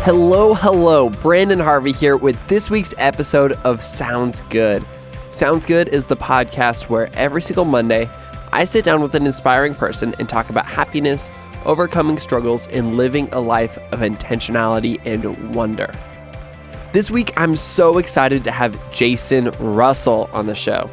Hello, Brandon Harvey here with this week's episode of Sounds Good. Sounds Good is the podcast where every single Monday, I sit down with an inspiring person and talk about happiness, overcoming struggles, and living a life of intentionality and wonder. This week, I'm so excited to have Jason Russell on the show.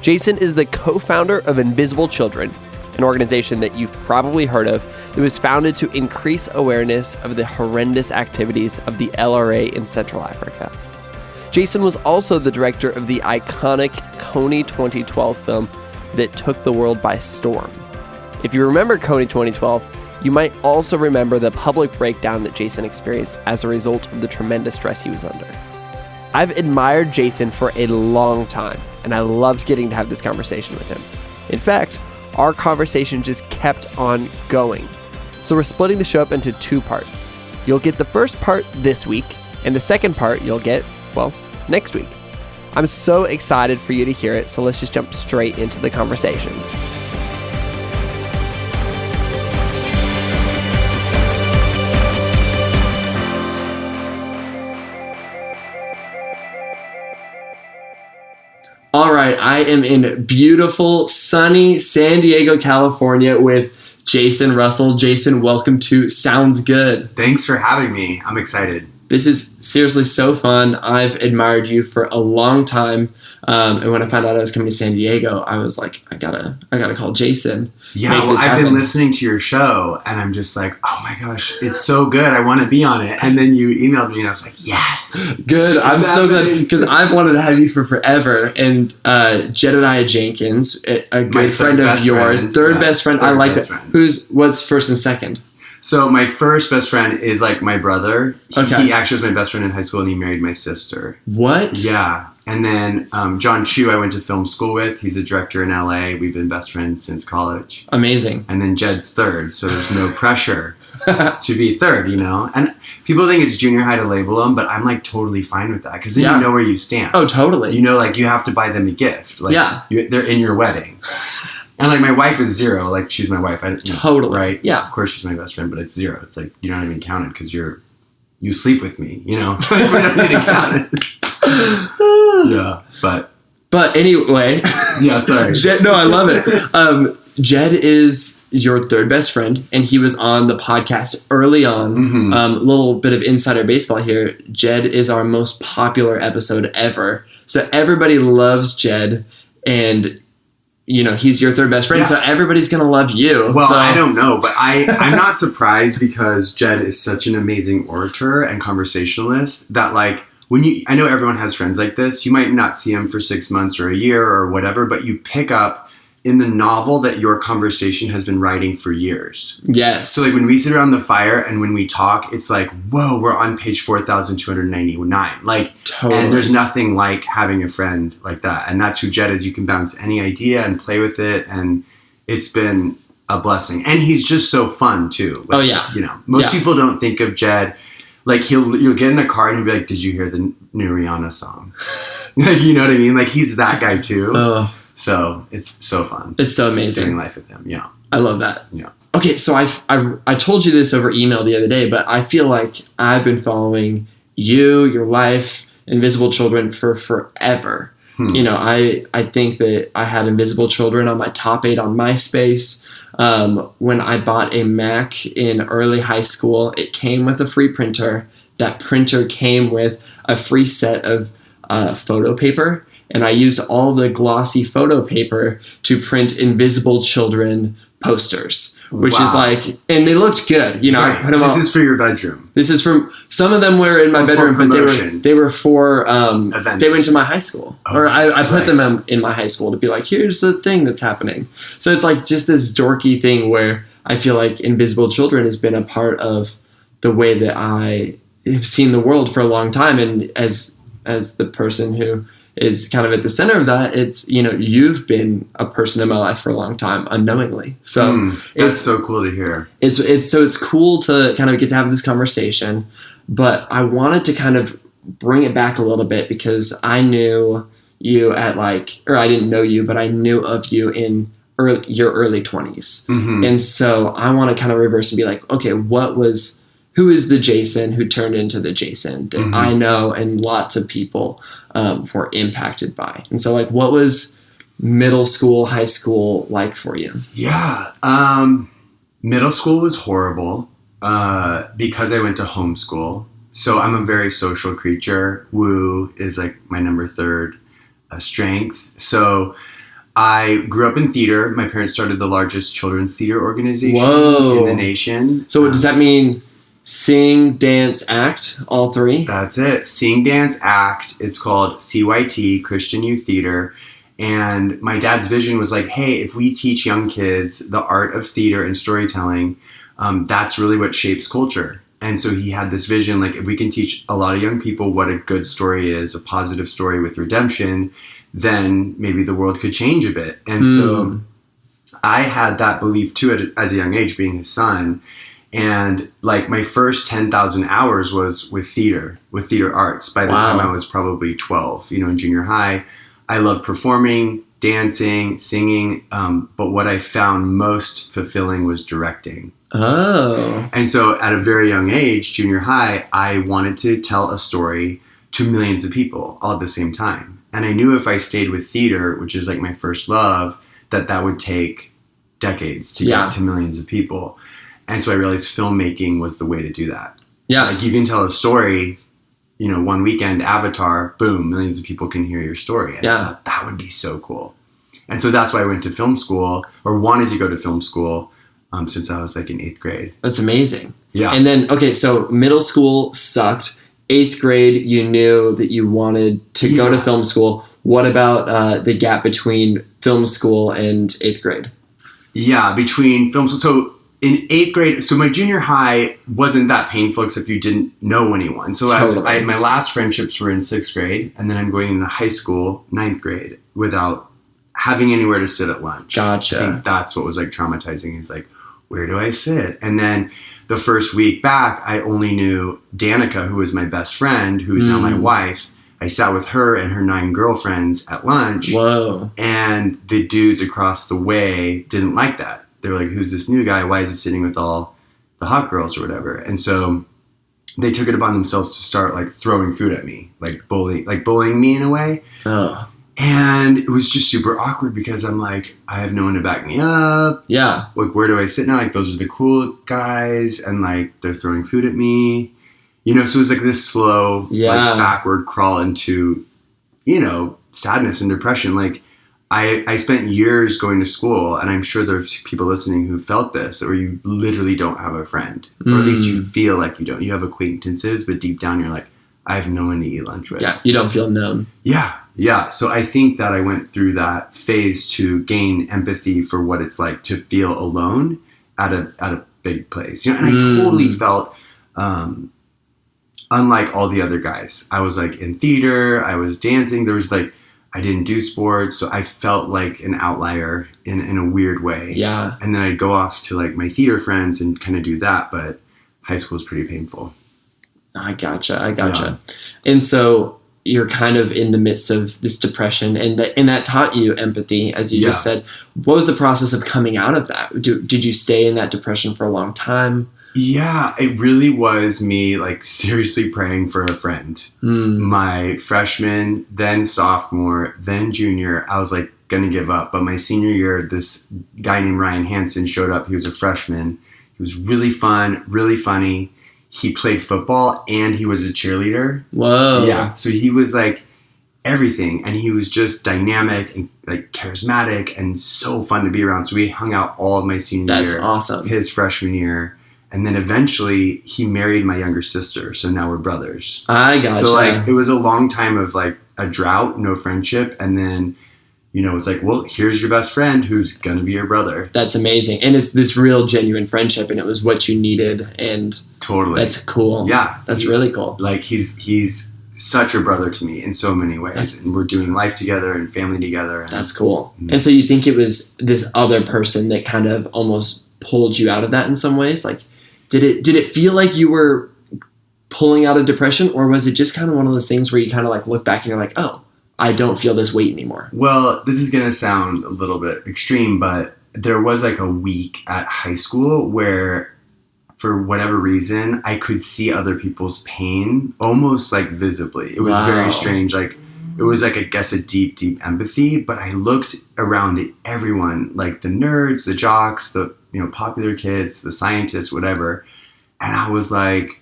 Jason is the co-founder of Invisible Children, an organization that you've probably heard of that was founded to increase awareness of the horrendous activities of the LRA in Central Africa. Jason was also the director of the iconic Kony 2012 film that took the world by storm. If you remember Kony 2012, you might also remember the public breakdown that Jason experienced as a result of the tremendous stress he was under. I've admired Jason for a long time, and I loved getting to have this conversation with him. In fact, our conversation just kept on going. So we're splitting the show up into two parts. You'll get the first part this week, and the second part you'll get, next week. I'm so excited for you to hear it, so let's just jump straight into the conversation. All right, I am in beautiful, sunny San Diego, California with Jason Russell. Jason, welcome to Sounds Good. Thanks for having me. I'm excited. This is seriously so fun. I've admired you for a long time, and when I found out I was coming to San Diego, I was like, I gotta call Jason. Yeah, well, I've been listening to your show, and I'm just like, oh my gosh, it's so good. I want to be on it. And then you emailed me, and I was like, yes, good. I'm so glad because I've wanted to have you for forever. And Jedediah Jenkins, a good friend of yours, third best friend. I like that. What's first and second? So my first best friend is like my brother. He actually was my best friend in high school, and he married my sister. What? Yeah. And then John Chu, I went to film school with. He's a director in LA. We've been best friends since college. Amazing. And then Jed's third, so there's no pressure to be third, you know? And people think it's junior high to label them, but I'm like totally fine with that because then you know where you stand. Oh, totally. You know, like you have to buy them a gift. Like, they're in your wedding. And like my wife is zero, like she's my wife. Totally. Right? Yeah. Of course she's my best friend, but it's zero. It's like you're not even counted because you sleep with me, you know? We're not even counted. Yeah, but anyway. Yeah, sorry. Jed, no, I love it. Jed is your third best friend, and he was on the podcast early on. Mm-hmm. A little bit of insider baseball here. Jed is our most popular episode ever. So everybody loves Jed, and you know, he's your third best friend, so everybody's going to love you. Well, I don't know, but I'm not surprised because Jed is such an amazing orator and conversationalist that like, I know everyone has friends like this, you might not see them for 6 months or a year or whatever, but you pick up in the novel that your conversation has been writing for years. Yes. So like when we sit around the fire and when we talk, it's like, whoa, we're on page 4,299. Like, totally. And there's nothing like having a friend like that. And that's who Jed is. You can bounce any idea and play with it. And it's been a blessing. And he's just so fun too. Like, you know, most people don't think of Jed. Like you'll get in a car and he'll be like, did you hear the new Rihanna song? You know what I mean? Like he's that guy too. So it's so fun. It's so amazing. Doing life with him. Yeah. I love that. Yeah. Okay. So I told you this over email the other day, but I feel like I've been following you, your life, Invisible Children for forever. You know, I think that I had Invisible Children on my top 8 on MySpace. When I bought a Mac in early high school, it came with a free printer. That printer came with a free set of photo paper, and I used all the glossy photo paper to print Invisible Children posters, which is like, and they looked good. You know, I put them This is for your bedroom. This is from, some of them were in my bedroom, but they were for, events. They went to my high school. Or I put them in my high school to be like, here's the thing that's happening. So it's like just this dorky thing where I feel like Invisible Children has been a part of the way that I have seen the world for a long time. And as the person who is kind of at the center of that, it's, you know, you've been a person in my life for a long time unknowingly. So that's so cool to hear. It's cool to kind of get to have this conversation, but I wanted to kind of bring it back a little bit because I knew you at I didn't know you, but I knew of you in your early 20s. Mm-hmm. And so I want to kind of reverse and be like, okay, what was who is the Jason who turned into the Jason that I know and lots of people were impacted by. And so, like, what was middle school, high school like for you? Yeah. Middle school was horrible because I went to homeschool. So I'm a very social creature. Woo is like my number 3 strength. So I grew up in theater. My parents started the largest children's theater organization in the nation. So does that mean sing, dance, act, all 3? That's it. Sing, dance, act. It's called CYT, Christian Youth Theater. And my dad's vision was like, hey, if we teach young kids the art of theater and storytelling, that's really what shapes culture. And so he had this vision, like, if we can teach a lot of young people what a good story is, a positive story with redemption, then maybe the world could change a bit. And so I had that belief too as a young age, being his son. And like my first 10,000 hours was with theater arts. By the time I was probably 12, in junior high, I loved performing, dancing, singing. But what I found most fulfilling was directing. Oh. And so at a very young age, junior high, I wanted to tell a story to millions of people all at the same time. And I knew if I stayed with theater, which is like my first love, that would take decades to get to millions of people. And so I realized filmmaking was the way to do that. Yeah. Like, you can tell a story, one weekend, Avatar, boom, millions of people can hear your story. And I thought that would be so cool. And so that's why I went to film school, or wanted to go to film school, since I was like in 8th grade. That's amazing. Yeah. And then, okay, so middle school sucked. 8th grade, you knew that you wanted to go to film school. What about the gap between film school and 8th grade? Yeah, between film school. So in 8th grade, so my junior high wasn't that painful, except you didn't know anyone. So my last friendships were in 6th grade, and then I'm going into high school, 9th grade, without having anywhere to sit at lunch. Gotcha. I think that's what was like traumatizing, is like, where do I sit? And then the first week back, I only knew Danica, who was my best friend, who is now my wife. I sat with her and her 9 girlfriends at lunch. Whoa. And the dudes across the way didn't like that. They were like, who's this new guy? Why is he sitting with all the hot girls or whatever? And so they took it upon themselves to start like throwing food at me, like bullying me in a way. Oh. And it was just super awkward because I'm like, I have no one to back me up. Yeah. Like, where do I sit now? Like, those are the cool guys, and like they're throwing food at me. So it was like this slow, like, backward crawl into, sadness and depression. Like, I spent years going to school, and I'm sure there's people listening who felt this, where you literally don't have a friend, or at least you feel like you don't. You have acquaintances, but deep down you're like, I have no one to eat lunch with. Yeah, you don't feel known. Yeah. So I think that I went through that phase to gain empathy for what it's like to feel alone at a big place. And I totally felt unlike all the other guys. I was like in theater, I was dancing. There was like, I didn't do sports, so I felt like an outlier in a weird way. Yeah. And then I'd go off to like my theater friends and kind of do that, but high school was pretty painful. I gotcha. Yeah. And so you're kind of in the midst of this depression, and that taught you empathy, as you just said. What was the process of coming out of that? Did you stay in that depression for a long time? Yeah, it really was me like seriously praying for a friend. My freshman, then sophomore, then junior, I was like gonna give up. But my senior year, this guy named Ryan Hansen showed up. He was a freshman. He was really fun, really funny. He played football and he was a cheerleader. Whoa. Yeah. So he was like everything, and he was just dynamic and like charismatic and so fun to be around. So we hung out all of my senior year. That's awesome. His freshman year. And then eventually he married my younger sister. So now we're brothers. I gotcha. So like it was a long time of like a drought, no friendship. And then, it's like, well, here's your best friend who's going to be your brother. That's amazing. And it's this real genuine friendship, and it was what you needed. And totally. That's cool. Yeah. That's really cool. Like he's such a brother to me in so many ways. And we're doing life together and family together. And that's cool. And so you think it was this other person that kind of almost pulled you out of that in some ways? Like, did it feel like you were pulling out of depression, or was it just kind of one of those things where you kind of like look back and you're like, oh, I don't feel this weight anymore? Well, this is going to sound a little bit extreme, but there was like a week at high school where for whatever reason, I could see other people's pain almost like visibly. It was very strange. Like, it was like, I guess, a deep, deep empathy, but I looked around at everyone, like the nerds, the jocks, the, popular kids, the scientists, whatever. And I was like,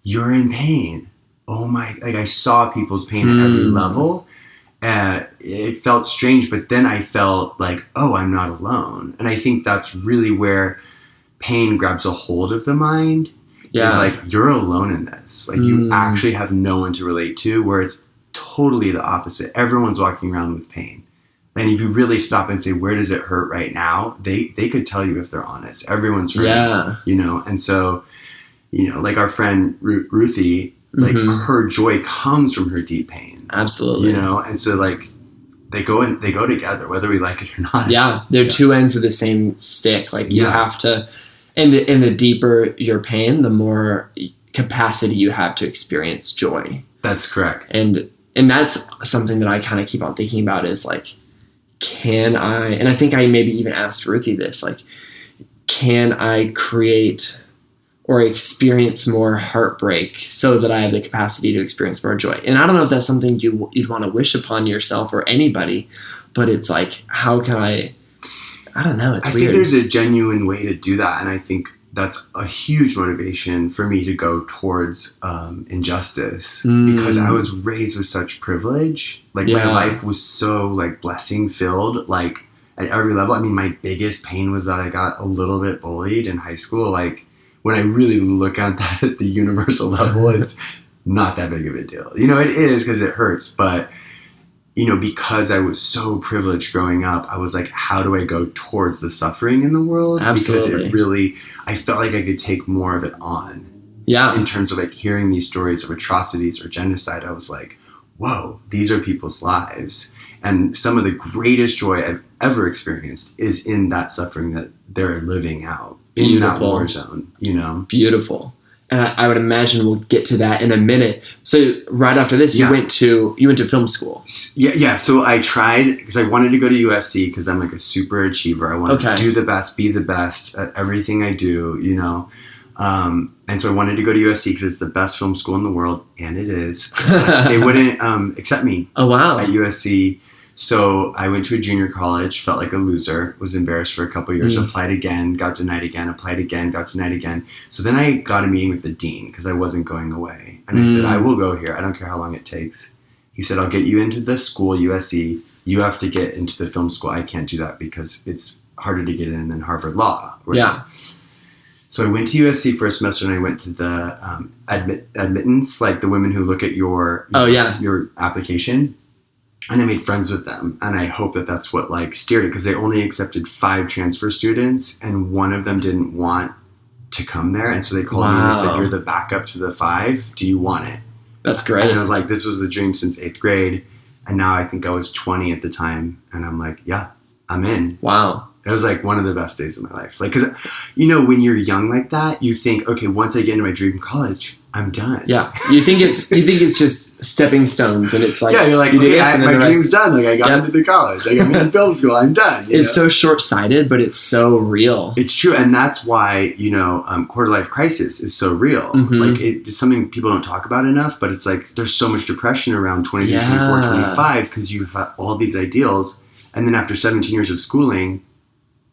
you're in pain. Oh my, like I saw people's pain at every level. It felt strange, but then I felt like, oh, I'm not alone. And I think that's really where pain grabs a hold of the mind. Yeah. It's like, you're alone in this. Like, you actually have no one to relate to, where it's totally the opposite. Everyone's walking around with pain. And if you really stop and say, where does it hurt right now? They could tell you if they're honest. Everyone's hurting, And so, like our friend Ruthie, like her joy comes from her deep pain. Absolutely. And so like they go together, whether we like it or not. Yeah. They're two ends of the same stick. Like you have to, and the deeper your pain, the more capacity you have to experience joy. That's correct. And that's something that I kind of keep on thinking about is like, and I think I maybe even asked Ruthie this, like, can I create or experience more heartbreak so that I have the capacity to experience more joy? And I don't know if that's something you'd want to wish upon yourself or anybody, but it's like, how can I don't know. It's weird. I think there's a genuine way to do that. And I think that's a huge motivation for me to go towards injustice, because I was raised with such privilege. Like my life was so like blessing filled, like at every level. I mean, my biggest pain was that I got a little bit bullied in high school. Like when I really look at that at the universal level, it's not that big of a deal. It is because it hurts, but because I was so privileged growing up, I was like, how do I go towards the suffering in the world? Absolutely. Because I felt like I could take more of it on. Yeah. In terms of like hearing these stories of atrocities or genocide, I was like, whoa, these are people's lives. And some of the greatest joy I've ever experienced is in that suffering that they're living out in that war zone, Beautiful. And I would imagine we'll get to that in a minute. So right after this, you went to film school. Yeah. So I tried, because I wanted to go to USC because I'm like a super achiever. I want to do the best, be the best at everything I do, And so I wanted to go to USC because it's the best film school in the world, and it is. They wouldn't accept me. Oh wow. At USC. So I went to a junior college, felt like a loser, was embarrassed for a couple of years, applied again, got denied again, applied again, got denied again. So then I got a meeting with the dean because I wasn't going away. And I said, I will go here. I don't care how long it takes. He said, I'll get you into the school, USC. You have to get into the film school. I can't do that because it's harder to get in than Harvard Law. Right? Yeah. So I went to USC for a semester, and I went to the admittance, like the women who look at your application. And I made friends with them, and I hope that that's what like steered it, because they only accepted 5 transfer students, and one of them didn't want to come there, and so they called me and they said, "You're the backup to the 5. Do you want it?" That's great. And I was like, "This was the dream since 8th grade," and now I think I was 20 at the time, and I'm like, "Yeah, I'm in." Wow. It was like one of the best days of my life. Like, because when you're young like that, you think, okay, once I get into my dream college, I'm done. Yeah, you think it's just stepping stones, and it's like, yeah, you're like, okay, my dream's done. Like I got into the college, I got into film school, I'm done. It's so short-sighted, but it's so real. It's true, and that's why quarter-life crisis is so real. Like it's something people don't talk about enough, but it's like there's so much depression around 23, 24, 25 because you've got all these ideals, and then after 17 years of schooling,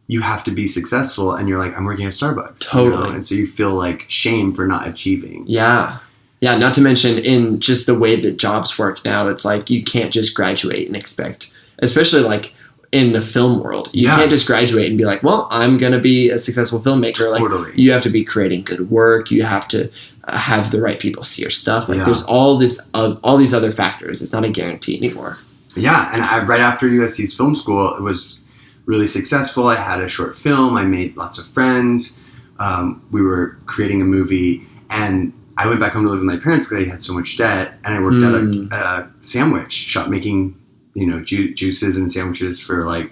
you have to be successful, and you're like, I'm working at Starbucks. Totally. And so you feel like shame for not achieving. Yeah. Yeah. Not to mention in just the way that jobs work now, it's like you can't just graduate and expect, especially like in the film world, you can't just graduate and be like, well, I'm going to be a successful filmmaker. Totally. Like you have to be creating good work. You have to have the right people see your stuff. Like there's all these other factors. It's not a guarantee anymore. Yeah. And right after USC's film school, it was really successful. I had a short film. I made lots of friends. We were creating a movie, and I went back home to live with my parents because I had so much debt. And I worked at a sandwich shop making, juices and sandwiches for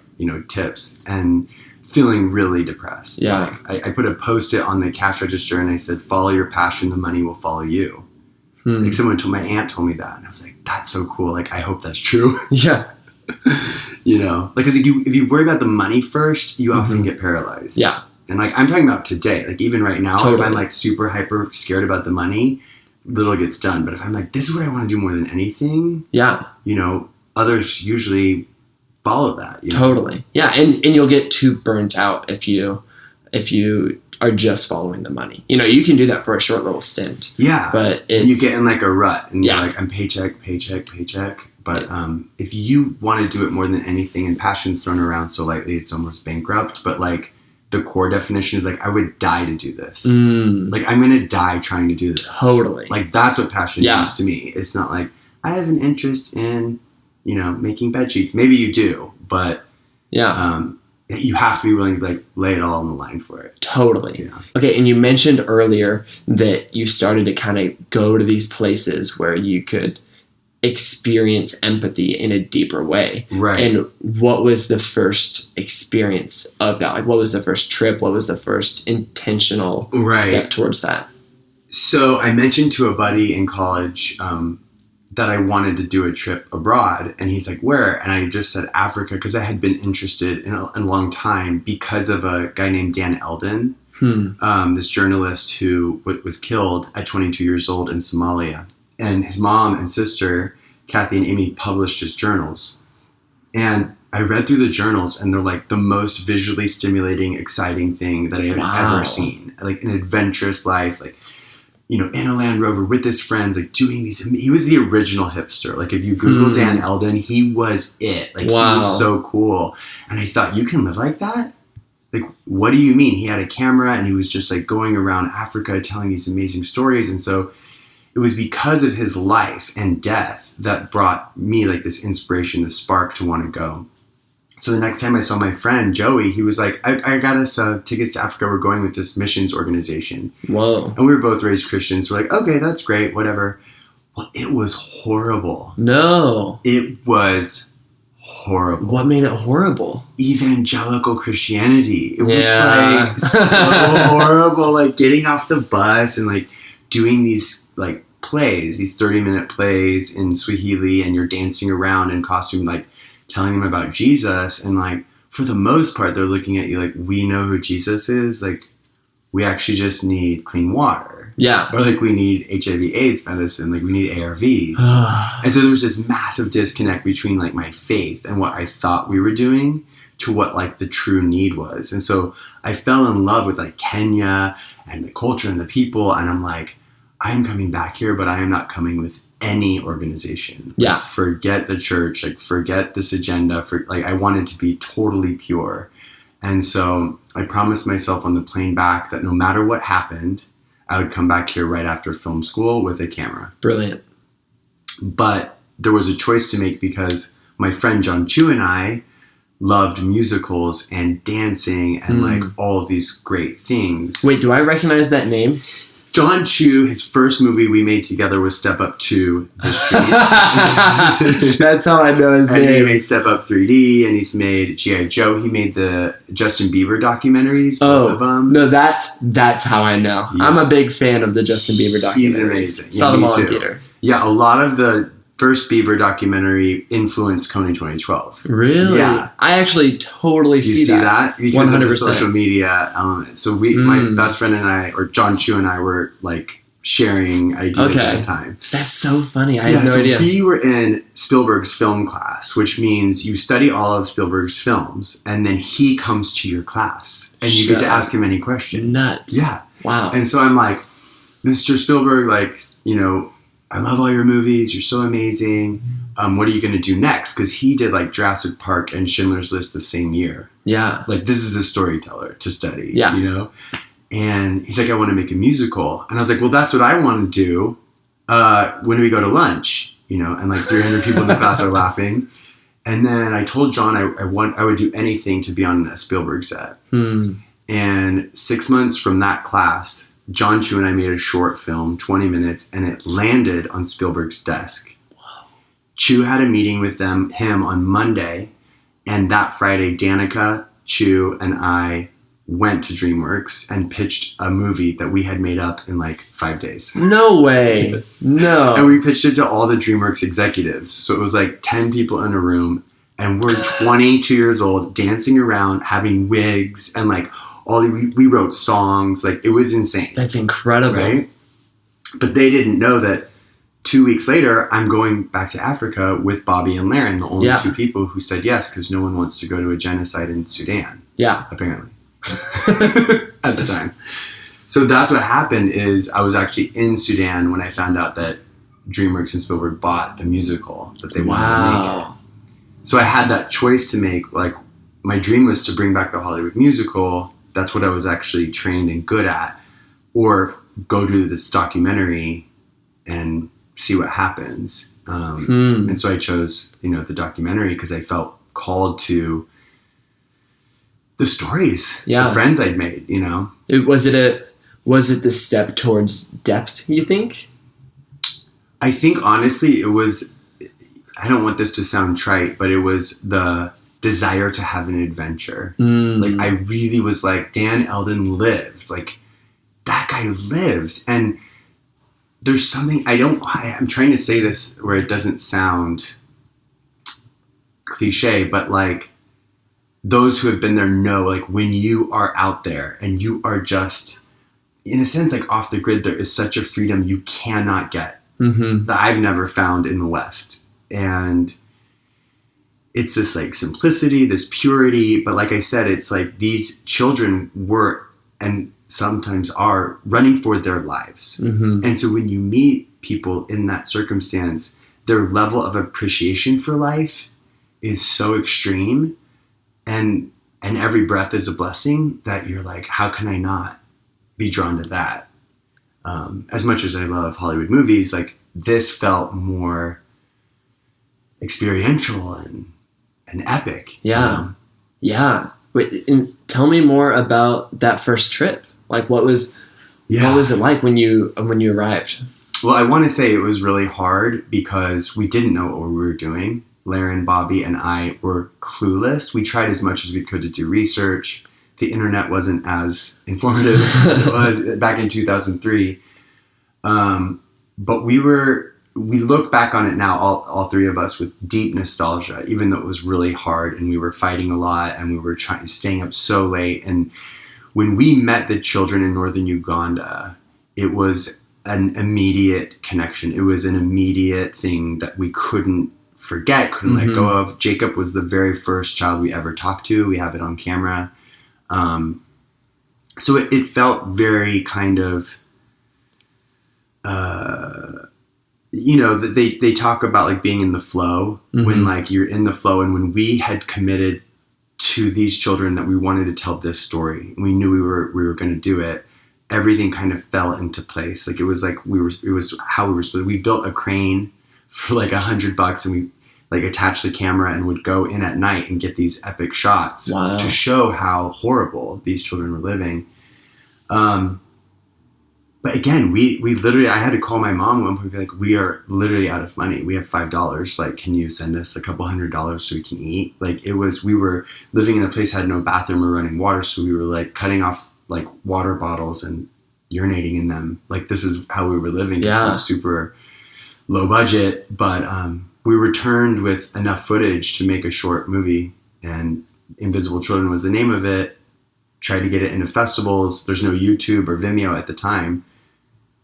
tips, and feeling really depressed. Yeah. I put a Post-it on the cash register, and I said, "Follow your passion. The money will follow you." Like my aunt told me that, and I was like, "That's so cool. Like, I hope that's true." Yeah. Because if you worry about the money first, you often get paralyzed. Yeah. And like, I'm talking about today, like even right now, Totally. if I'm like super hyper scared about the money, little gets done. But if I'm like, this is what I want to do more than anything, Yeah. you know, others usually follow that. You know? Totally. Yeah. And you'll get too burnt out if you are just following the money. You know, you can do that for a short little stint. Yeah. But you get in like a rut and Yeah. you're like, I'm paycheck. But if you want to do it more than anything, and passion's thrown around so lightly, it's almost bankrupt. But like the core definition is like, I would die to do this. Like I'm going to die trying to do this. Totally. Like that's what passion Yeah. means to me. It's not like I have an interest in, you know, making bed sheets. Maybe you do, but Yeah. you have to be willing to like lay it all on the line for it. Totally. Yeah. Okay, and you mentioned earlier that you started to kind of go to these places where you could experience empathy in a deeper way. Right. And what was the first experience of that? Like, what was the first trip? What was the first intentional step towards that? So I mentioned to a buddy in college that I wanted to do a trip abroad, and he's like, where? And I just said Africa, because I had been interested in a long time because of a guy named Dan Eldon, this journalist who was killed at 22 years old in Somalia. And his mom and sister, Kathy and Amy, published his journals. And I read through the journals, and they're like the most visually stimulating, exciting thing that I had ever seen. Like an adventurous life, like, you know, in a Land Rover with his friends, like doing these. He was the original hipster. Like if you Google Dan Eldon, he was it. Like he was so cool. And I thought, you can live like that? Like, what do you mean? He had a camera and he was just like going around Africa telling these amazing stories. And so it was because of his life and death that brought me like this inspiration, this spark to want to go. So the next time I saw my friend Joey, he was like, I got us tickets to Africa. We're going with this missions organization. Whoa. And we were both raised Christians. So we're like, okay, that's great, whatever. Well, it was horrible. No. It was horrible. What made it horrible? Evangelical Christianity. It was Yeah. like so horrible. Like getting off the bus and like doing these like plays, these 30-minute plays in Swahili, and you're dancing around in costume, like telling them about Jesus. And like, for the most part, they're looking at you like, we know who Jesus is. Like, we actually just need clean water. Yeah. Or like, we need HIV/AIDS medicine. Like, we need ARVs. And so there was this massive disconnect between like my faith and what I thought we were doing to what like the true need was. And so I fell in love with like Kenya and the culture and the people. And I'm like, I'm coming back here, but I am not coming with any organization. Yeah. Like, forget the church, like forget this agenda. Like I wanted to be totally pure. And so I promised myself on the plane back that no matter what happened, I would come back here right after film school with a camera. Brilliant. But there was a choice to make because my friend John Chu and I loved musicals and dancing and like all of these great things. Wait, do I recognize that name? John Chu, his first movie we made together was Step Up 2 The Streets. That's how I know his And he name. made Step Up 3D, and he's made G.I. Joe. He made the Justin Bieber documentaries, both of them. No, that's how I know. Yeah. I'm a big fan of the Justin Bieber documentaries. He's amazing. Saw Yeah, them me all in too. theater. Yeah, a lot of the first Bieber documentary influenced Kony 2012. Really? Yeah. I actually totally You see that. because of the 100%. social media element. So my best friend and I, or John Chu and I, were like sharing ideas at the time. That's so funny. I had no idea. We were in Spielberg's film class, which means you study all of Spielberg's films, and then he comes to your class, and you get to ask him any question. Nuts. Yeah. Wow. And so I'm like, Mr. Spielberg, like, you know, I love all your movies. You're so amazing. What are you going to do next? Because he did like Jurassic Park and Schindler's List the same year. Yeah. Like, this is a storyteller to study, Yeah. you know? And he's like, I want to make a musical. And I was like, well, that's what I want to do. When do we go to lunch? You know, and like 300 people in the class are laughing. And then I told John I would do anything to be on a Spielberg set. And 6 months from that class, John Chu and I made a short film, 20 minutes, and it landed on Spielberg's desk. Wow. Chu had a meeting with him on Monday, and that Friday, Danica, Chu, and I went to DreamWorks and pitched a movie that we had made up in like 5 days. No way. No. And we pitched it to all the DreamWorks executives. So it was like 10 people in a room, and we're 22 years old, dancing around, having wigs, and like we wrote songs. Like, it was insane. That's incredible. Right? But they didn't know that 2 weeks later, I'm going back to Africa with Bobby and Laren, the only two people who said yes, because no one wants to go to a genocide in Sudan. Yeah. Apparently. At the time. So that's what happened is I was actually in Sudan when I found out that DreamWorks and Spielberg bought the musical that they wanted to make it. So I had that choice to make. Like, my dream was to bring back the Hollywood musical. That's what I was actually trained and good at. Or go do this documentary and see what happens. And so I chose, the documentary because I felt called to the stories, the friends I'd made, Was it the step towards depth, you think? I think, honestly, it was, I don't want this to sound trite, but it was the desire to have an adventure. Like, I really was like, Dan Eldon lived. Like, that guy lived. And there's something, I'm trying to say this where it doesn't sound cliche, but like, those who have been there know, like, when you are out there and you are just, in a sense, like, off the grid, there is such a freedom you cannot get that I've never found in the West. And it's this, like, simplicity, this purity. But like I said, it's like these children were, and sometimes are, running for their lives. And so when you meet people in that circumstance, their level of appreciation for life is so extreme. And every breath is a blessing that you're like, how can I not be drawn to that? As much as I love Hollywood movies, like, this felt more experiential and epic. Yeah. Yeah. Wait, and tell me more about that first trip. Like, what was it like when you arrived? Well, I want to say it was really hard because we didn't know what we were doing. Laren, Bobby, and I were clueless. We tried as much as we could to do research. The internet wasn't as informative as it was back in 2003. But we look back on it now, all three of us, with deep nostalgia, even though it was really hard and we were fighting a lot and we were staying up so late. And when we met the children in northern Uganda, it was an immediate connection. It was an immediate thing that we couldn't forget, couldn't let go of. Jacob was the very first child we ever talked to. We have it on camera. So it felt very kind of, they talk about, like, being in the flow, when, like, you're in the flow. And when we had committed to these children that we wanted to tell this story, we knew we were going to do it, everything kind of fell into place. Like, it was like it was how we were supposed to. We built a crane for like $100 and we, like, attached the camera and would go in at night and get these epic shots to show how horrible these children were living. But again, we literally, I had to call my mom one point and be like, we are literally out of money. We have $5. Like, can you send us a couple $100 so we can eat? Like, we were living in a place that had no bathroom or running water. So we were, like, cutting off, like, water bottles and urinating in them. Like, this is how we were living. It was super low budget, but we returned with enough footage to make a short movie, and Invisible Children was the name of it. Tried to get it into festivals. There's no YouTube or Vimeo at the time,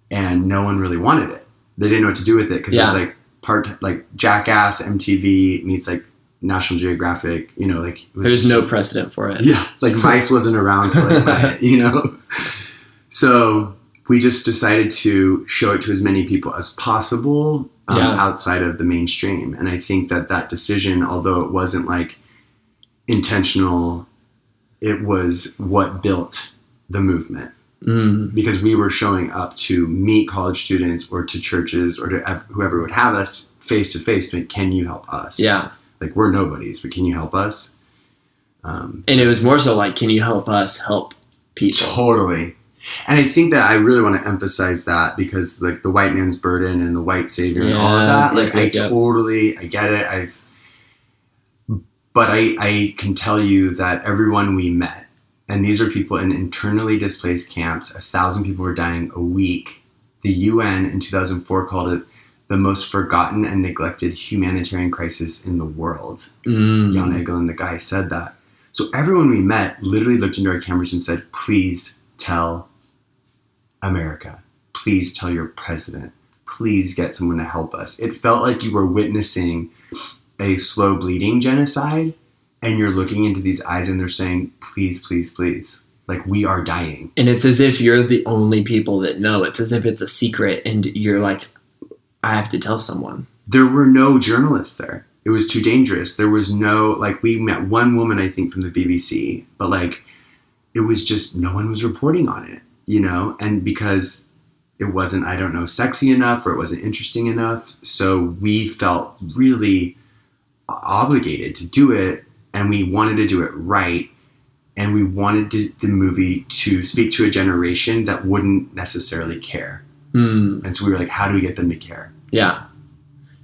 and no one really wanted it. They didn't know what to do with it because it was like Jackass, MTV meets like National Geographic. Like, there's no precedent for it. Yeah, like Vice wasn't around to, like, buy it. So we just decided to show it to as many people as possible outside of the mainstream. And I think that decision, although it wasn't, like, intentional, it was what built the movement. Because we were showing up to meet college students or to churches or to whoever would have us face to face. Like, can you help us? Yeah. Like, we're nobodies, but can you help us? And it was more so like, can you help us help people? Totally. And I think that I really want to emphasize that because, like, the white man's burden and the white savior and all of that, like, I get it. But I can tell you that everyone we met, and these are people in internally displaced camps, 1,000 people were dying a week. The UN in 2004 called it the most forgotten and neglected humanitarian crisis in the world. Jan Egeland, the guy, said that. So everyone we met literally looked into our cameras and said, please tell America. Please tell your president. Please get someone to help us. It felt like you were witnessing a slow bleeding genocide, and you're looking into these eyes and they're saying, please, please, please. Like, we are dying. And it's as if you're the only people that know. It's as if it's a secret and you're like, I have to tell someone. There were no journalists there. It was too dangerous. There was no, like, we met one woman, I think, from the BBC, but like, it was just, no one was reporting on it, you know? And because it wasn't, I don't know, sexy enough or it wasn't interesting enough. So we felt really obligated to do it, and we wanted to do it right. And we wanted the movie to speak to a generation that wouldn't necessarily care. And so we were like, how do we get them to care? Yeah.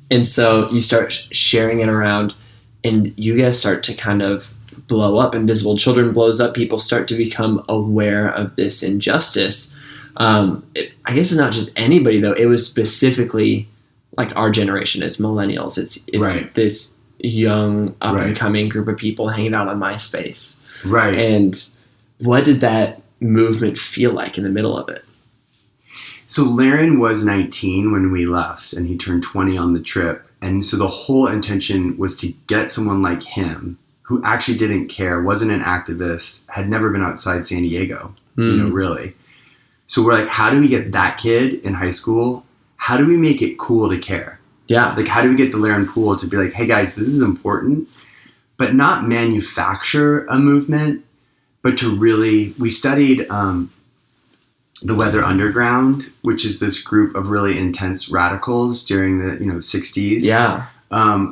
And so you start sharing it around, and you guys start to kind of blow up. Invisible Children blows up. People start to become aware of this injustice. I guess it's not just anybody, though. It was specifically like our generation. It's millennials. It's right. This young up-and-coming group of people hanging out on MySpace. Right. And what did that movement feel like in the middle of it? So Laren was 19 when we left, and he turned 20 on the trip. And so the whole intention was to get someone like him, who actually didn't care, wasn't an activist, had never been outside San Diego, you know, really. So we're like, how do we get that kid in high school? How do we make it cool to care? Yeah. Like, how do we get the Laren Poole to be like, hey guys, this is important, but not manufacture a movement, but to really, we studied the Weather Underground, which is this group of really intense radicals during the 60s. Yeah.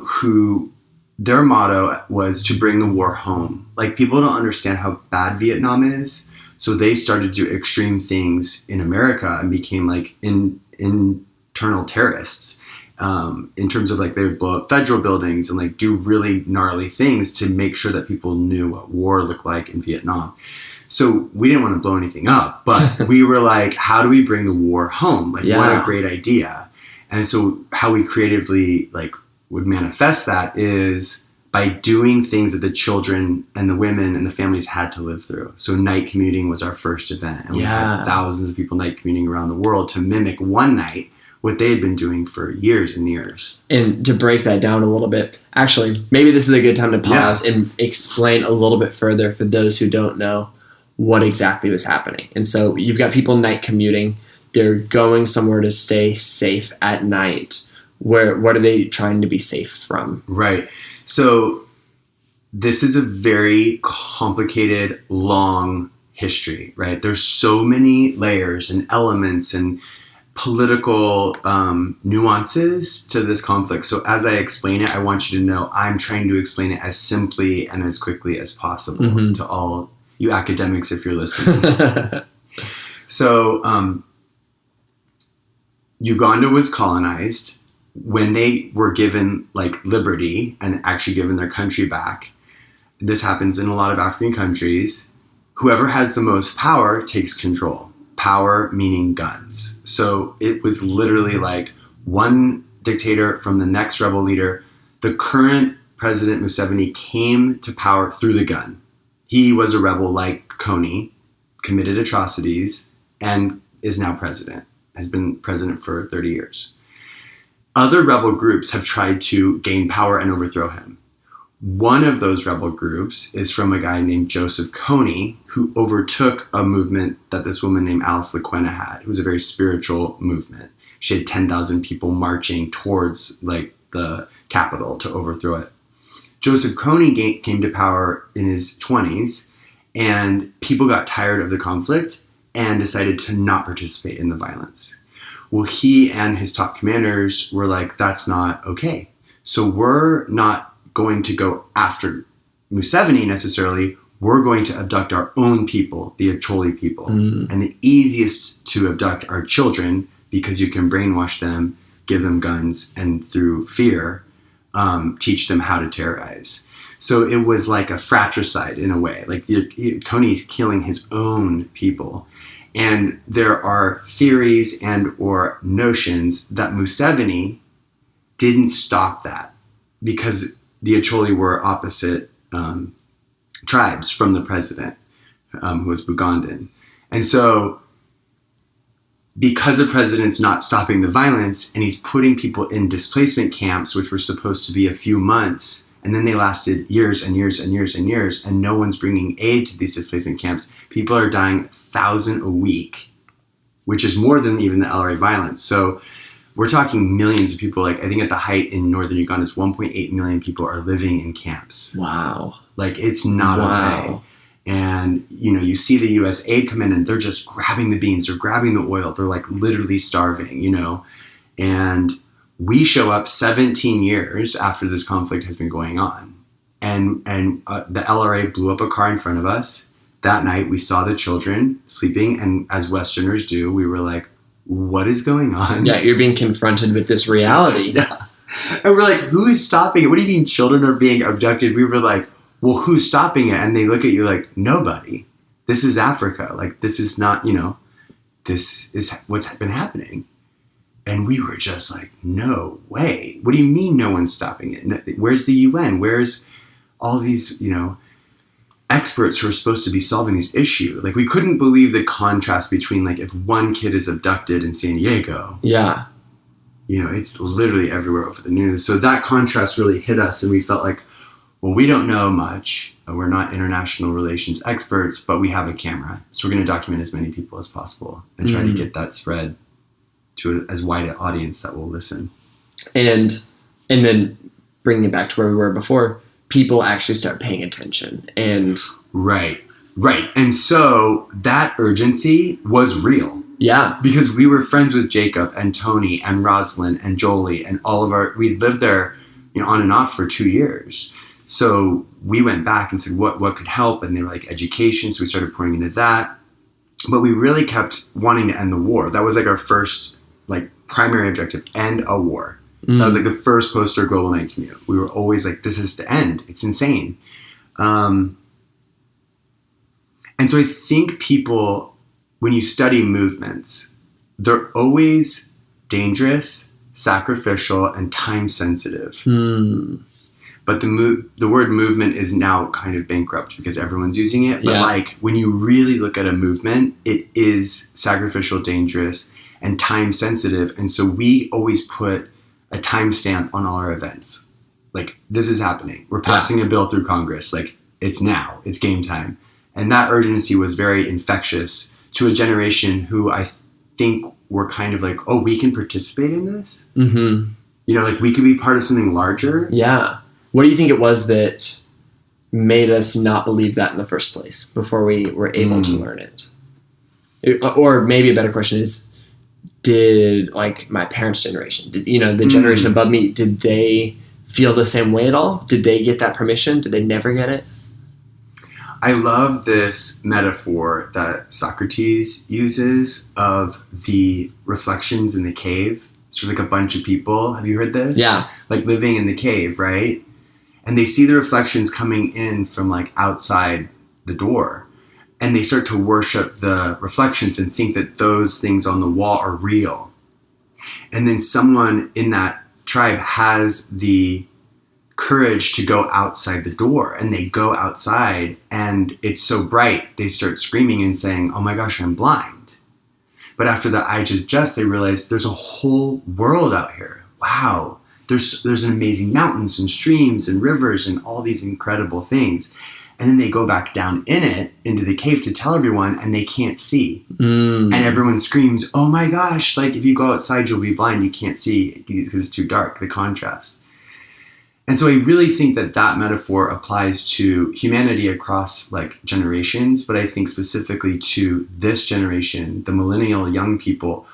Who their motto was to bring the war home. Like, people don't understand how bad Vietnam is, so they started to do extreme things in America and became like internal terrorists. In terms of like, they would blow up federal buildings and like do really gnarly things to make sure that people knew what war looked like in Vietnam. So we didn't want to blow anything up, but we were like, how do we bring the war home? Like, what a great idea. And so how we creatively like would manifest that is by doing things that the children and the women and the families had to live through. So night commuting was our first event. And we had thousands of people night commuting around the world to mimic one night what they had been doing for years and years. And to break that down a little bit, actually, maybe this is a good time to pause and explain a little bit further for those who don't know what exactly was happening. And so you've got people night commuting. They're going somewhere to stay safe at night. What are they trying to be safe from? Right. So this is a very complicated, long history, right? There's so many layers and elements and political nuances to this conflict. So as I explain it, I want you to know I'm trying to explain it as simply and as quickly as possible to all you academics if you're listening. So Uganda was colonized. When they were given like liberty and actually given their country back, this happens in a lot of African countries, whoever has the most power takes control. Power meaning guns. So it was literally like one dictator from the next rebel leader. The current President Museveni came to power through the gun. He was a rebel like Kony, committed atrocities, and is now president, has been president for 30 years. Other rebel groups have tried to gain power and overthrow him. One of those rebel groups is from a guy named Joseph Kony, who overtook a movement that this woman named Alice Laquena had. It was a very spiritual movement. She had 10,000 people marching towards like the capital to overthrow it. Joseph Kony came to power in his 20s, and people got tired of the conflict and decided to not participate in the violence. Well, he and his top commanders were like, that's not okay. So we're not going to go after Museveni necessarily. We're going to abduct our own people, the Acholi people. And the easiest to abduct are children, because you can brainwash them, give them guns, and through fear, teach them how to terrorize. So it was like a fratricide in a way. Like Kony's killing his own people. And there are theories and or notions that Museveni didn't stop that because the Acholi were opposite tribes from the president, who was Bugandan. And so because the president's not stopping the violence and he's putting people in displacement camps, which were supposed to be a few months, and then they lasted years and years and years and years, and no one's bringing aid to these displacement camps, people are dying 1,000 a week, which is more than even the LRA violence. So we're talking millions of people. Like, I think at the height in northern Uganda, 1.8 million people are living in camps. Wow. Like, it's not okay. And, you know, you see the U.S. aid come in and they're just grabbing the beans, they're grabbing the oil, they're like literally starving, you know. And we show up 17 years after this conflict has been going on. And the LRA blew up a car in front of us. That night we saw the children sleeping, and as Westerners do, we were like, what is going on? Yeah, you're being confronted with this reality. Yeah. And we're like, who is stopping it? What do you mean children are being abducted? We were like, well, who's stopping it? And they look at you like, nobody. This is Africa. Like, this is not, you know, this is what's been happening. And we were just like, no way. What do you mean no one's stopping it? Where's the UN? Where's all these, you know, experts who are supposed to be solving these issues? Like, we couldn't believe the contrast between, like, if one kid is abducted in San Diego. Yeah. You know, it's literally everywhere over the news. So that contrast really hit us, and we felt like, well, we don't know much. We're not international relations experts, but we have a camera. So we're going to document as many people as possible and try to get that spread to as wide an audience that will listen. And then bringing it back to where we were before, people actually start paying attention. And Right. And so that urgency was real. Yeah. Because we were friends with Jacob and Tony and Rosalind and Jolie and all of we lived there, you know, on and off for 2 years. So we went back and said, what could help? And they were like, education. So we started pouring into that. But we really kept wanting to end the war. That was like our first, like, primary objective, end a war. That was like the first poster Global Night Commute. We were always like, this is the end. It's insane. And so I think people, when you study movements, they're always dangerous, sacrificial, and time sensitive. But the word movement is now kind of bankrupt because everyone's using it. But like, when you really look at a movement, it is sacrificial, dangerous, and time sensitive. And so we always put a timestamp on all our events. Like, this is happening. We're passing a bill through Congress. Like, it's now. It's game time. And that urgency was very infectious to a generation who I think were kind of like, oh, we can participate in this? Mm-hmm. You know, like, we could be part of something larger. Yeah. What do you think it was that made us not believe that in the first place before we were able to learn it? Or maybe a better question is, did, like, my parents' generation, did, you know, the generation above me, did they feel the same way at all? Did they get that permission? Did they never get it? I love this metaphor that Socrates uses of the reflections in the cave. So there's like a bunch of people. Have you heard this? Yeah. Like living in the cave, right? And they see the reflections coming in from like outside the door. And they start to worship the reflections and think that those things on the wall are real. And then someone in that tribe has the courage to go outside the door, and they go outside and it's so bright they start screaming and saying, oh my gosh, I'm blind. But after the I just they realize there's a whole world out here. Wow, there's an amazing mountains and streams and rivers and all these incredible things. And then they go back down into the cave to tell everyone, and they can't see. And everyone screams, oh my gosh, like if you go outside you'll be blind, you can't see because it's too dark, the contrast. And so I really think that metaphor applies to humanity across like generations, but I think specifically to this generation, the millennial young people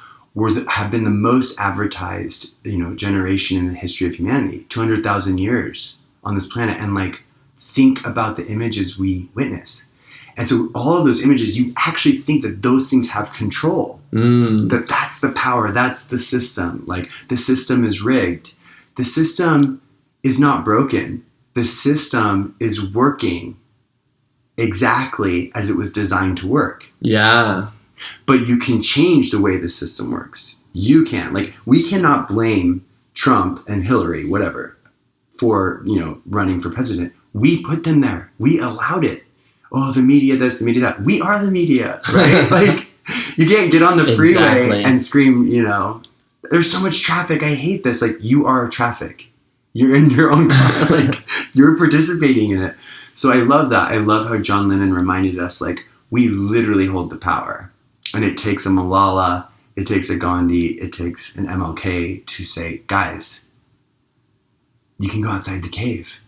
have been the most advertised, you know, generation in the history of humanity, 200,000 years on this planet. And like, think about the images we witness. And so all of those images, you actually think that those things have control, that's the power, that's the system. Like, the system is rigged. The system is not broken. The system is working exactly as it was designed to work. Yeah. But you can change the way the system works. You can. Like, we cannot blame Trump and Hillary, whatever, for, you know, running for president. we put them there. We allowed it. Oh, the media this, the media that. We are the media, right? Like, you can't get on the freeway and scream, there's so much traffic. I hate this. Like, you are traffic. You're in your own car. Like, you're participating in it. So I love that. I love how John Lennon reminded us, like, we literally hold the power. And it takes a Malala, it takes a Gandhi, it takes an MLK to say, guys, you can go outside the cave.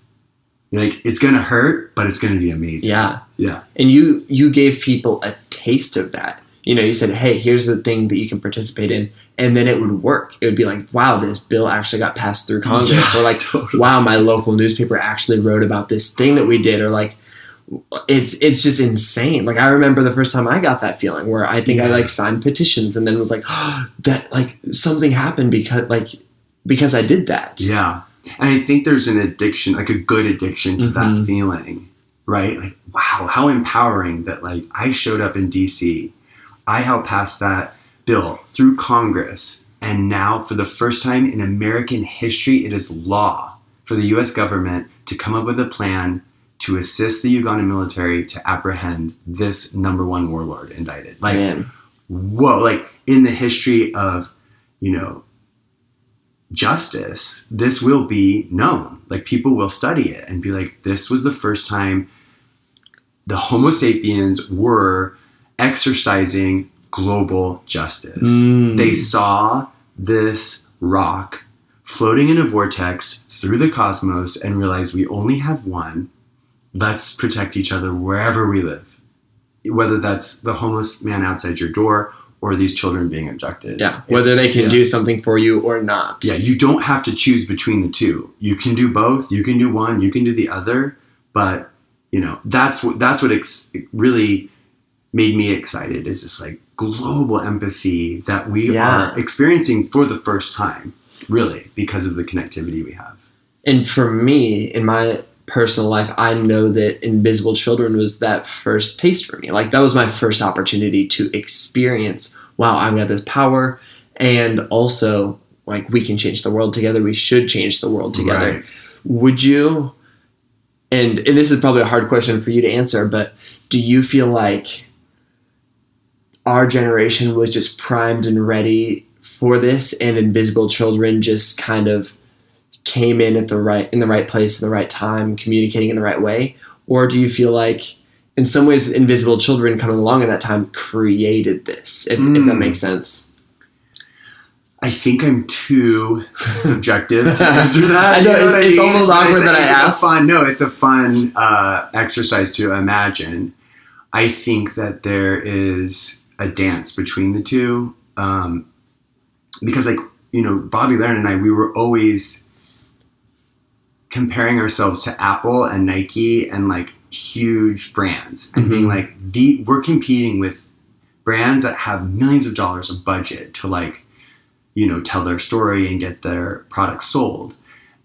You're like, it's going to hurt, but it's going to be amazing. Yeah. Yeah. And you gave people a taste of that. You said, hey, here's the thing that you can participate in. And then it would work. It would be like, wow, this bill actually got passed through Congress. Or like, totally. Wow, my local newspaper actually wrote about this thing that we did. Or like, it's just insane. Like, I remember the first time I got that feeling where I think I like signed petitions and then was like, oh, that like something happened because I did that. Yeah. And I think there's an addiction, like a good addiction to that feeling, right? Like, wow, how empowering that, like, I showed up in DC. I helped pass that bill through Congress. And now, for the first time in American history, it is law for the U.S. government to come up with a plan to assist the Ugandan military to apprehend this #1 warlord indicted. Like, whoa, like, in the history of, justice, this will be known. Like, people will study it and be like, this was the first time the Homo sapiens were exercising global justice. They saw this rock floating in a vortex through the cosmos and realized we only have one. Let's protect each other wherever we live. Whether that's the homeless man outside your door or these children being abducted. Yeah, whether they can do something for you or not. Yeah, you don't have to choose between the two. You can do both. You can do one. You can do the other. But, that's what really made me excited, is this, like, global empathy that we are experiencing for the first time, really, because of the connectivity we have. And for me, in my personal life, I know that Invisible Children was that first taste for me. Like, that was my first opportunity to experience, wow, I've got this power, and also, like, we can change the world together. We should change the world together. Right. Would you, and this is probably a hard question for you to answer, but do you feel like our generation was just primed and ready for this, and Invisible Children just kind of came in the right place, in the right time, communicating in the right way? Or do you feel like, in some ways, Invisible Children coming along at that time created this, if that makes sense? I think I'm too subjective to answer that. I know, it's almost awkward that I asked. It's a fun exercise to imagine. I think that there is a dance between the two. Because, like, Bobby Lahren and I, we were always comparing ourselves to Apple and Nike and, like, huge brands, and being like, we're competing with brands that have millions of dollars of budget to, like, tell their story and get their products sold.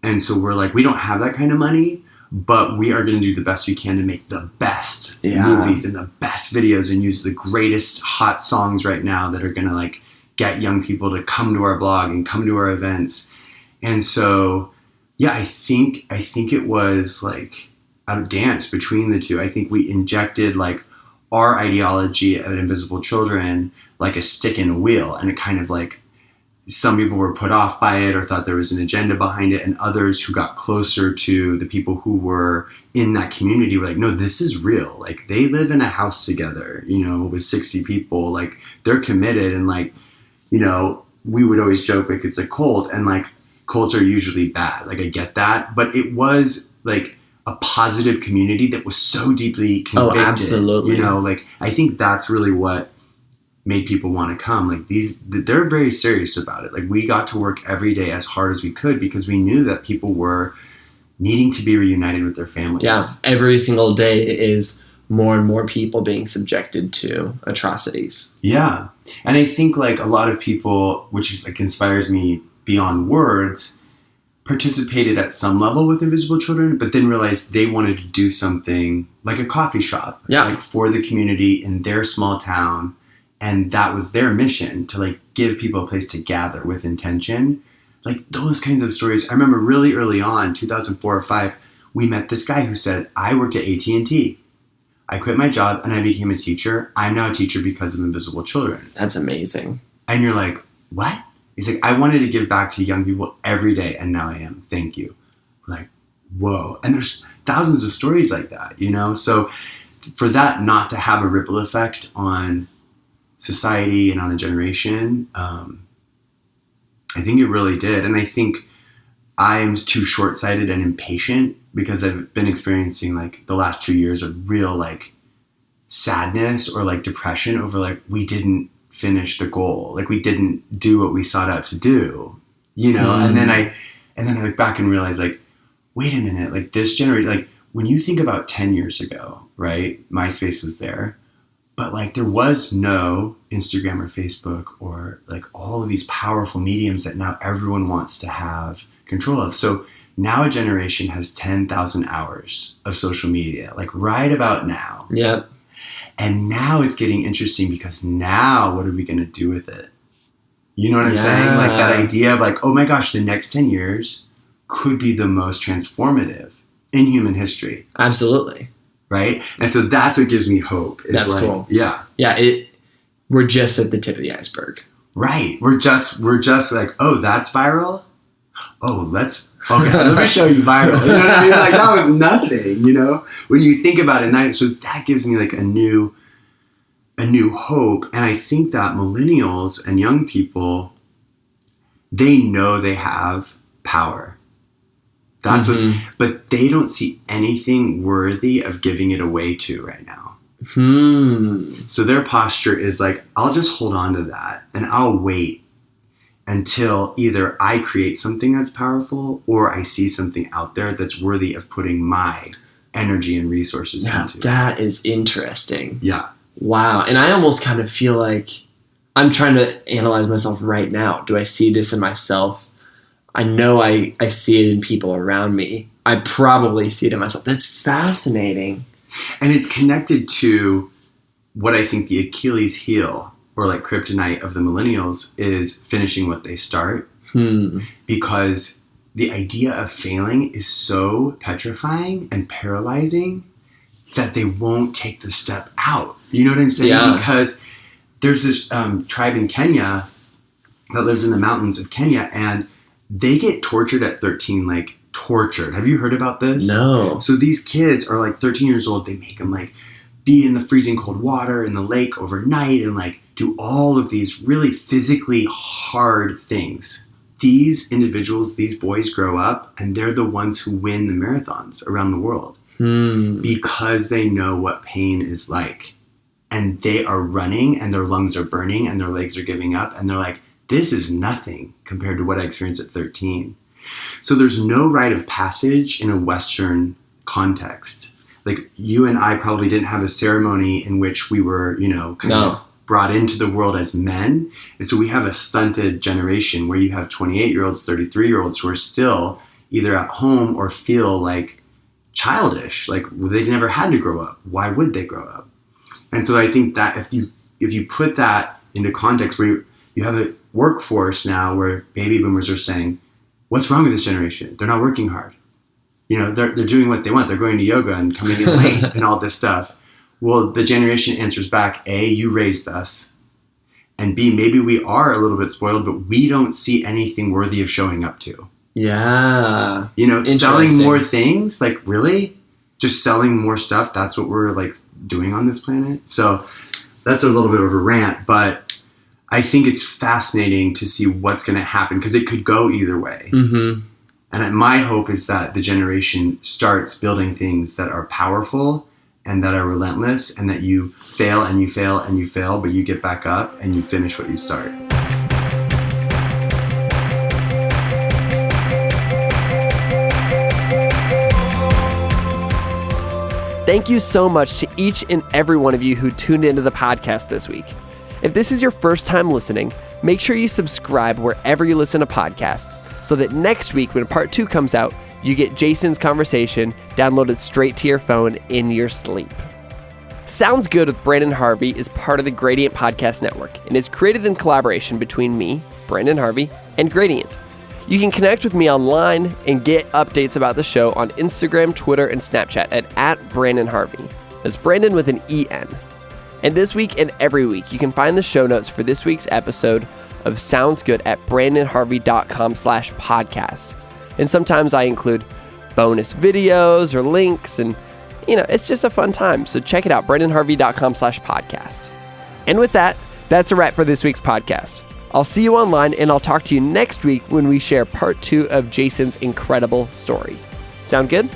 And so we're like, we don't have that kind of money, but we are going to do the best we can to make the best movies and the best videos and use the greatest hot songs right now that are going to, like, get young people to come to our blog and come to our events. And so, yeah, I think it was, like, a dance between the two. I think we injected, like, our ideology of Invisible Children like a stick in a wheel, and it kind of, like, some people were put off by it or thought there was an agenda behind it, and others who got closer to the people who were in that community were like, no, this is real. Like, they live in a house together, with 60 people. Like, they're committed, and, like, we would always joke, like, it's a cult, and, like, cults are usually bad. Like, I get that, but it was, like, a positive community that was so deeply convicted. Oh, absolutely. Like, I think that's really what made people want to come. Like, they're very serious about it. Like, we got to work every day as hard as we could because we knew that people were needing to be reunited with their families. Yeah, every single day is more and more people being subjected to atrocities. Yeah. And I think, like, a lot of people, which, like, inspires me beyond words, participated at some level with Invisible Children, but then realized they wanted to do something like a coffee shop, like, for the community in their small town. And that was their mission, to, like, give people a place to gather with intention. Like, those kinds of stories. I remember really early on, 2004 or 5, we met this guy who said, I worked at AT&T. I quit my job and I became a teacher. I'm now a teacher because of Invisible Children. That's amazing. And you're like, what? He's like, I wanted to give back to young people every day, and now I am. Thank you. We're like, whoa. And there's thousands of stories like that, you know? So for that not to have a ripple effect on society and on a generation, I think it really did. And I think I'm too short-sighted and impatient because I've been experiencing like the last 2 years of real like sadness or like depression over like we didn't finish the goal, like we didn't do what we sought out to do, you know. And then I look back and realize like, wait a minute, like this generation, like when you think about 10 years ago, right, MySpace was there, but like there was no Instagram or Facebook or like all of these powerful mediums that now everyone wants to have control of. So now a generation has 10,000 hours of social media, like right about now. Yep. And now it's getting interesting because now what are we going to do with it? You know what I'm saying? Like that idea of like, oh my gosh, the next 10 years could be the most transformative in human history. Absolutely. Right? And so that's what gives me hope. That's like, cool. Yeah. Yeah. We're just at the tip of the iceberg. Right. We're just like, oh, that's viral? Oh, okay, let me show you viral. You know what I mean? Like that was nothing, you know? When you think about it, so that gives me like a new hope. And I think that millennials and young people, they know they have power. That's but they don't see anything worthy of giving it away to right now. So their posture is like, I'll just hold on to that and I'll wait until either I create something that's powerful or I see something out there that's worthy of putting my energy and resources into. That is interesting. Yeah. Wow. And I almost kind of feel like I'm trying to analyze myself right now. Do I see this in myself? I know I see it in people around me. I probably see it in myself. That's fascinating. And it's connected to what I think the Achilles heel or like kryptonite of the millennials is finishing what they start. Because the idea of failing is so petrifying and paralyzing that they won't take the step out. You know what I'm saying? Yeah. Because there's this tribe in Kenya that lives in the mountains of Kenya, and they get tortured at 13, like tortured. Have you heard about this? No. So these kids are like 13 years old. They make them like be in the freezing cold water in the lake overnight and like do all of these really physically hard things. These individuals, these boys grow up and they're the ones who win the marathons around the world because they know what pain is like. And they are running and their lungs are burning and their legs are giving up. And they're like, this is nothing compared to what I experienced at 13. So there's no rite of passage in a Western context. Like you and I probably didn't have a ceremony in which we were, you know, kind of brought into the world as men. And so we have a stunted generation where you have 28-year-olds, 33-year-olds who are still either at home or feel like childish, like they never had to grow up. Why would they grow up? And so I think that if you put that into context where you have a workforce now where baby boomers are saying, what's wrong with this generation? They're not working hard. You know, they're doing what they want. They're going to yoga and coming in late and all this stuff. Well, the generation answers back, A, you raised us. And B, maybe we are a little bit spoiled, but we don't see anything worthy of showing up to. Yeah. You know, selling more things, like really? Just selling more stuff, that's what we're like doing on this planet. So that's a little bit of a rant, but I think it's fascinating to see what's going to happen because it could go either way. And my hope is that the generation starts building things that are powerful and that are relentless and that you fail and you fail and you fail, but you get back up and you finish what you start. Thank you so much to each and every one of you who tuned into the podcast this week. If this is your first time listening, make sure you subscribe wherever you listen to podcasts so that next week when part 2 comes out, you get Jason's conversation downloaded straight to your phone in your sleep. Sounds Good with Brandon Harvey is part of the Gradient Podcast Network and is created in collaboration between me, Brandon Harvey, and Gradient. You can connect with me online and get updates about the show on Instagram, Twitter, and Snapchat at Brandon Harvey. That's Brandon with an E-N. And this week and every week, you can find the show notes for this week's episode of Sounds Good at brandonharvey.com/podcast. And sometimes I include bonus videos or links, and it's just a fun time. So check it out, brandonharvey.com/podcast. And with that, that's a wrap for this week's podcast. I'll see you online, and I'll talk to you next week when we share part 2 of Jason's incredible story. Sound good?